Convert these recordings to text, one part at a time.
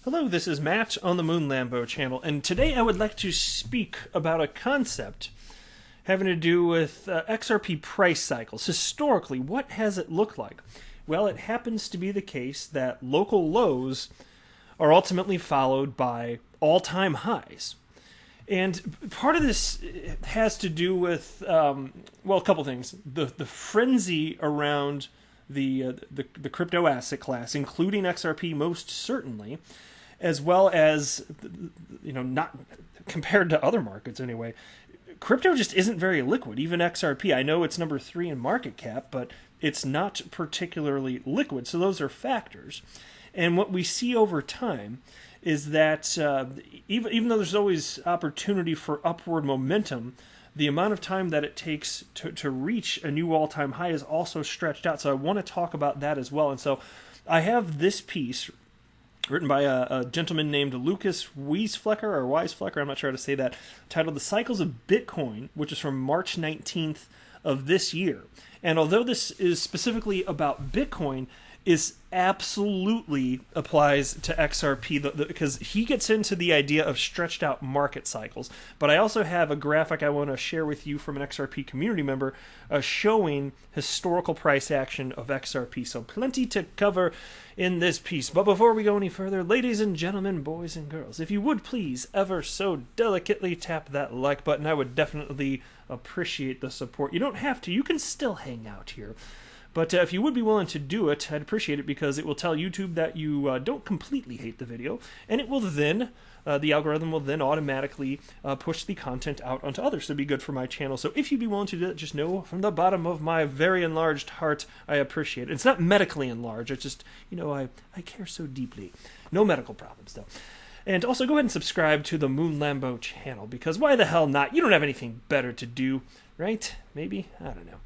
Hello, this is Matt on the Moon Lambo channel, and today I would like to speak about a concept having to do with XRP price cycles. Historically, what has it looked like? Well, it happens to be the case that local lows are ultimately followed by all-time highs. And part of this has to do with, well, a couple things. The frenzy around the crypto asset class, including XRP most certainly, as well as, not compared to other markets anyway. Crypto just isn't very liquid, even XRP. I know it's number 3 in market cap, but it's not particularly liquid. So those are factors. And what we see over time is that even though there's always opportunity for upward momentum, the amount of time that it takes to reach a new all-time high is also stretched out. So I want to talk about that as well. And so I have this piece written by a gentleman named Lucas Wiesflecker, I'm not sure how to say that, titled The Cycles of Bitcoin, which is from March 19th of this year. And although this is specifically about Bitcoin, is absolutely applies to XRP because he gets into the idea of stretched out market cycles. But I also have a graphic I want to share with you from an XRP community member showing historical price action of XRP. So plenty to cover in this piece. But before we go any further, ladies and gentlemen, boys and girls, if you would please ever so delicately tap that like button, I would definitely appreciate the support. You don't have to. You can still hang out here. But if you would be willing to do it, I'd appreciate it because it will tell YouTube that you don't completely hate the video, and it will then, the algorithm will then automatically push the content out onto others to be good for my channel. So if you'd be willing to do that, just know from the bottom of my very enlarged heart, I appreciate it. It's not medically enlarged, it's just, I care so deeply. No medical problems, though. And also go ahead and subscribe to the Moon Lambo channel, because why the hell not? You don't have anything better to do, right? Maybe? I don't know.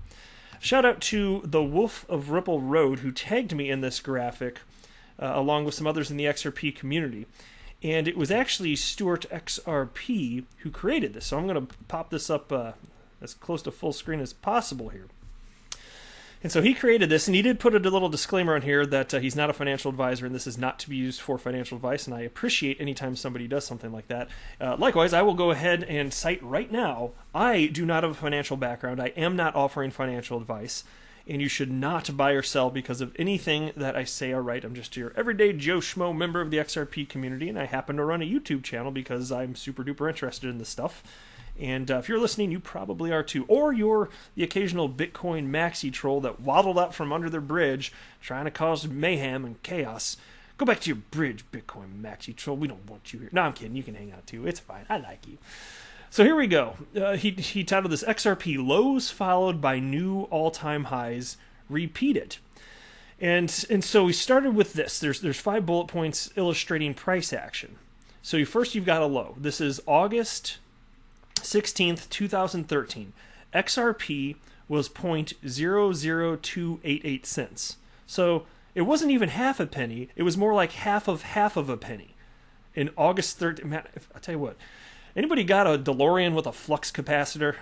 Shout out to the Wolf of Ripple Road who tagged me in this graphic along with some others in the XRP community. And it was actually Stuart XRP who created this. So I'm going to pop this up as close to full screen as possible here. And so he created this, and he did put a little disclaimer on here that he's not a financial advisor, and this is not to be used for financial advice, and I appreciate anytime somebody does something like that. Likewise, I will go ahead and cite right now, I do not have a financial background. I am not offering financial advice, and you should not buy or sell because of anything that I say or write. I'm just your everyday Joe Schmo member of the XRP community, and I happen to run a YouTube channel because I'm super duper interested in this stuff. And if you're listening, you probably are too. Or you're the occasional Bitcoin maxi troll that waddled up from under their bridge trying to cause mayhem and chaos. Go back to your bridge, Bitcoin maxi troll. We don't want you here. No, I'm kidding. You can hang out too. It's fine. I like you. So here we go. He titled this XRP Lows Followed by New All-Time Highs Repeated. And so we started with this. There's 5 bullet points illustrating price action. So first you've got a low. This is August 16th, 2013. XRP was 0.00288 cents. So it wasn't even half a penny. It was more like half of a penny. In August 13th, man, I'll tell you what. Anybody got a DeLorean with a flux capacitor?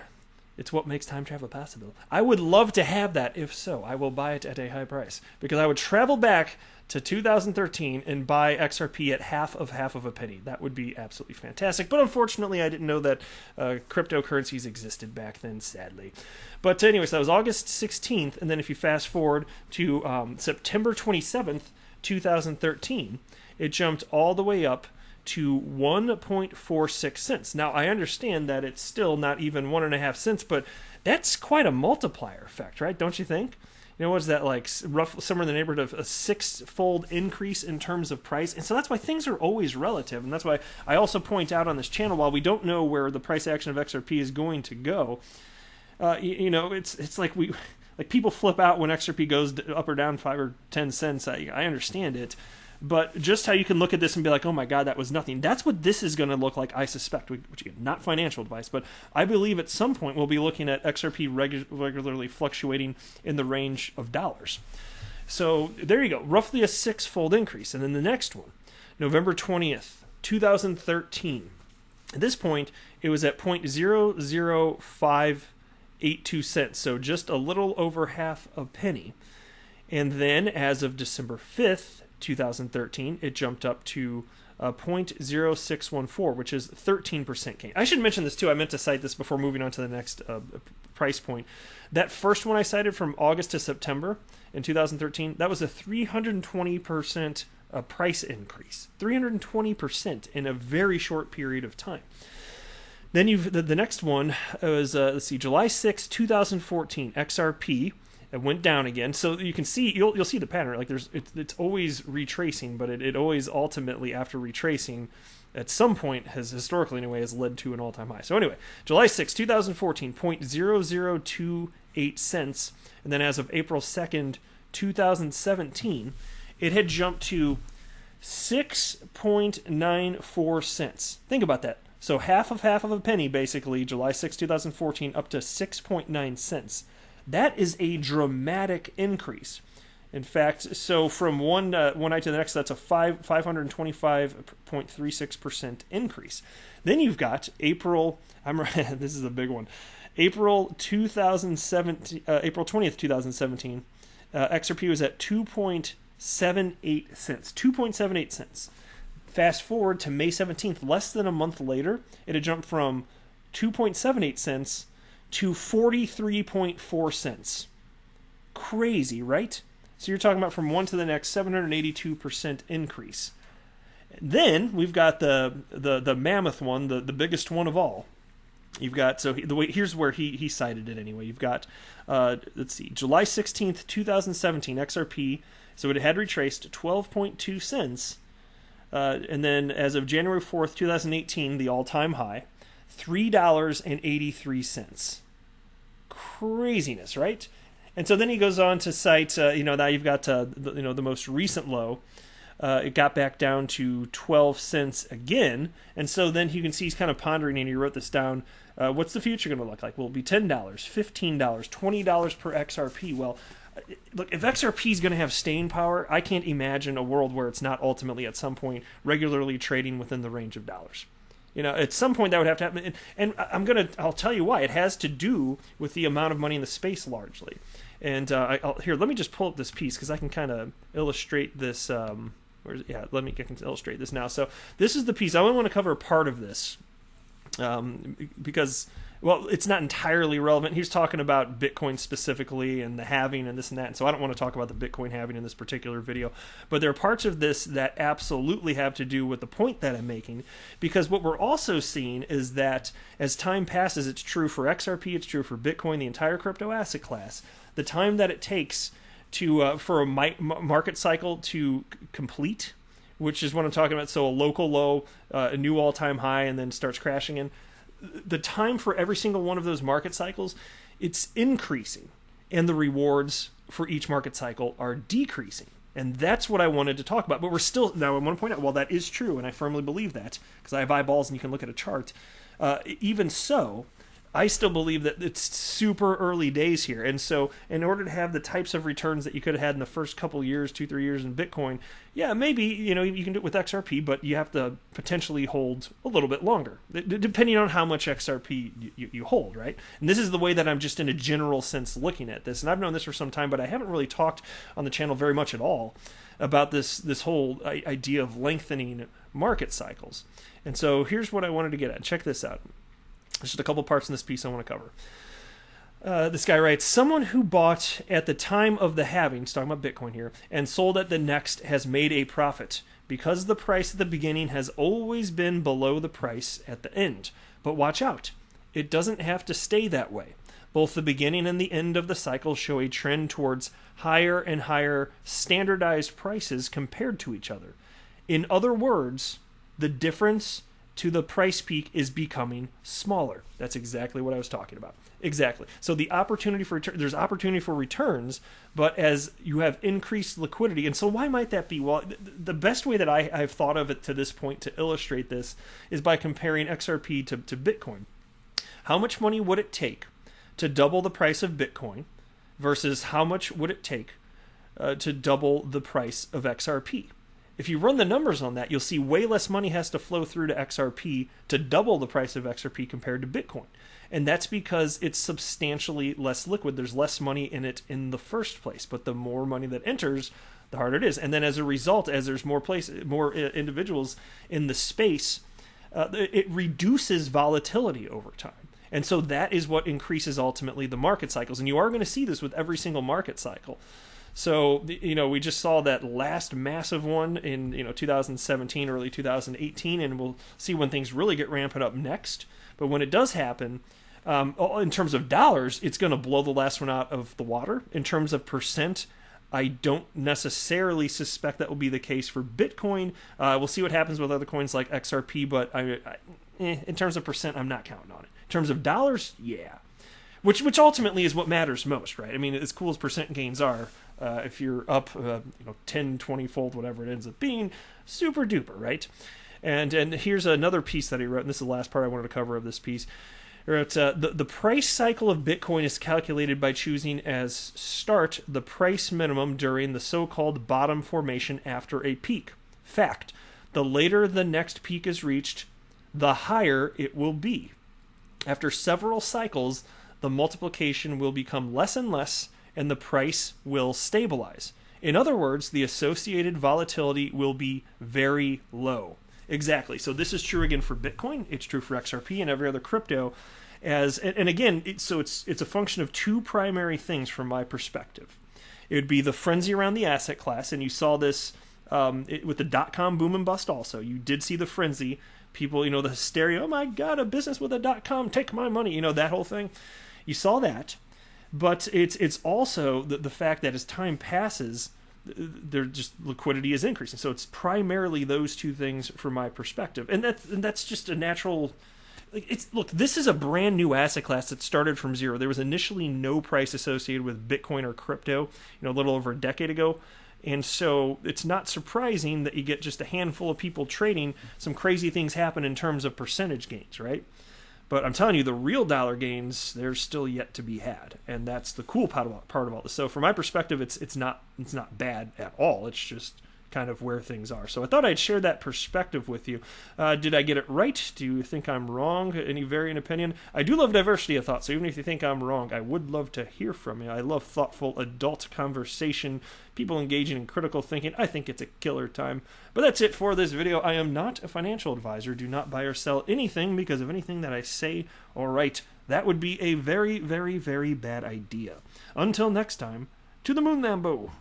It's what makes time travel possible. I would love to have that. If so, I will buy it at a high price because I would travel back to 2013 and buy XRP at half of a penny. That would be absolutely fantastic. But unfortunately, I didn't know that cryptocurrencies existed back then, sadly. But anyways, that was August 16th. And then if you fast forward to September 27th, 2013, it jumped all the way up to 1.46 cents. Now, I understand that it's still not even 1.5 cents, but that's quite a multiplier effect, right? Don't you think? What's that like? Roughly somewhere in the neighborhood of a 6-fold increase in terms of price. And so that's why things are always relative. And that's why I also point out on this channel, while we don't know where the price action of XRP is going to go, it's like people flip out when XRP goes up or down 5 or 10 cents. I understand it. But just how you can look at this and be like, oh my God, that was nothing. That's what this is going to look like, I suspect, which again, not financial advice, but I believe at some point we'll be looking at XRP regularly fluctuating in the range of dollars. So there you go, roughly a 6-fold increase. And then the next one, November 20th, 2013. At this point, it was at 0.00582 cents, so just a little over half a penny. And then as of December 5th, 2013, it jumped up to 0.0614, which is 13% gain. I should mention this too. I meant to cite this before moving on to the next price point. That first one I cited from August to September in 2013, that was a 320% price increase. 320% in a very short period of time. Then the next one was, let's see, July 6, 2014, XRP. It went down again, so you can see you'll see the pattern. Like it's always retracing, but it always ultimately, after retracing, at some point has historically anyway has led to an all-time high. So anyway, July 6, 2014, 0.0028 cents, and then as of April 2nd, 2017, it had jumped to 6.94 cents. Think about that. So half of a penny, basically, July 6, 2014, up to 6.9 cents. That is a dramatic increase. In fact, so from one night to the next, that's a 525.36% increase. Then you've got April. This is a big one. April 2017, April 20th, 2017. XRP was at 2.78 cents. 2.78 cents. Fast forward to May 17th, less than a month later, it had jumped from 2.78 cents to 43.4 cents. Crazy, right? So you're talking about from one to the next 782% increase. Then we've got the mammoth one, the biggest one of all. You've got, so here's where he cited it anyway. You've got, let's see, July 16th, 2017, XRP, so it had retraced 12.2 cents. And then as of January 4th, 2018, the all-time high, $3.83. Craziness, right? And so then he goes on to cite, now you've got, the most recent low. It got back down to 12 cents again. And so then you can see he's kind of pondering, and he wrote this down. What's the future going to look like? Will it be $10, $15, $20 per XRP? Well, look, if XRP is going to have staying power, I can't imagine a world where it's not ultimately at some point regularly trading within the range of dollars. At some point that would have to happen, and I'll tell you why. It has to do with the amount of money in the space largely. And here, let me just pull up this piece because I can kind of illustrate this. I can illustrate this now. So this is the piece. I only want to cover a part of this because, well, it's not entirely relevant. He's talking about Bitcoin specifically and the halving and this and that. And so I don't want to talk about the Bitcoin halving in this particular video. But there are parts of this that absolutely have to do with the point that I'm making. Because what we're also seeing is that as time passes, it's true for XRP, it's true for Bitcoin, the entire crypto asset class. The time that it takes to for a market cycle to complete, which is what I'm talking about. So a local low, a new all-time high, and then starts crashing in. The time for every single one of those market cycles, it's increasing, and the rewards for each market cycle are decreasing. And that's what I wanted to talk about. But we're still, now I want to point out, while that is true, and I firmly believe that, because I have eyeballs and you can look at a chart, even so, I still believe that it's super early days here. And so in order to have the types of returns that you could have had in the first couple years, 2-3 years in Bitcoin, yeah, maybe, you can do it with XRP, but you have to potentially hold a little bit longer, depending on how much XRP you hold, right? And this is the way that I'm just in a general sense looking at this. And I've known this for some time, but I haven't really talked on the channel very much at all about this whole idea of lengthening market cycles. And so here's what I wanted to get at. Check this out. There's just a couple parts in this piece I want to cover. This guy writes, someone who bought at the time of the halving, he's talking about Bitcoin here, and sold at the next has made a profit because the price at the beginning has always been below the price at the end. But watch out. It doesn't have to stay that way. Both the beginning and the end of the cycle show a trend towards higher and higher standardized prices compared to each other. In other words, the difference to the price peak is becoming smaller. That's exactly what I was talking about. Exactly. So the opportunity for there's opportunity for returns, but as you have increased liquidity, and so why might that be? Well, the best way that I've thought of it to this point to illustrate this is by comparing XRP to Bitcoin. How much money would it take to double the price of Bitcoin versus how much would it take to double the price of XRP? If you run the numbers on that, you'll see way less money has to flow through to XRP to double the price of XRP compared to Bitcoin. And that's because it's substantially less liquid. There's less money in it in the first place. But the more money that enters, the harder it is. And then as a result, as there's more individuals in the space, it reduces volatility over time. And so that is what increases ultimately the market cycles. And you are going to see this with every single market cycle. So, we just saw that last massive one in, 2017, early 2018, and we'll see when things really get ramping up next. But when it does happen, in terms of dollars, it's going to blow the last one out of the water. In terms of percent, I don't necessarily suspect that will be the case for Bitcoin. We'll see what happens with other coins like XRP, but in terms of percent, I'm not counting on it. In terms of dollars, yeah. Which ultimately is what matters most, right? I mean, as cool as percent gains are, if you're up, 10, 20-fold, whatever it ends up being, super duper, right? And here's another piece that he wrote, and this is the last part I wanted to cover of this piece. He wrote, the price cycle of Bitcoin is calculated by choosing as start the price minimum during the so-called bottom formation after a peak. Fact, the later the next peak is reached, the higher it will be. After several cycles, the multiplication will become less and less, and the price will stabilize. In other words, the associated volatility will be very low. Exactly. So this is true again for Bitcoin. It's true for XRP and every other crypto. And again, it's a function of two primary things from my perspective. It would be the frenzy around the asset class, and you saw this with the dot-com boom and bust also. You did see the frenzy. People, the hysteria, oh my God, a business with a dot-com, take my money, that whole thing. You saw that. But it's also the fact that as time passes, liquidity is increasing. So it's primarily those two things from my perspective. And that's just a natural... Look, this is a brand new asset class that started from zero. There was initially no price associated with Bitcoin or crypto, a little over a decade ago. And so it's not surprising that you get just a handful of people trading. Some crazy things happen in terms of percentage gains, right? But I'm telling you, the real dollar gains, they're still yet to be had. And that's the cool part of all this. So from my perspective, it's not bad at all. It's just kind of where things are. So I thought I'd share that perspective with you. Did I get it right? Do you think I'm wrong? Any varying opinion? I do love diversity of thought, so even if you think I'm wrong, I would love to hear from you. I love thoughtful adult conversation, people engaging in critical thinking. I think it's a killer time. But that's it for this video. I am not a financial advisor. Do not buy or sell anything because of anything that I say or write. That would be a very, very, very bad idea. Until next time, to the moon, Lambo.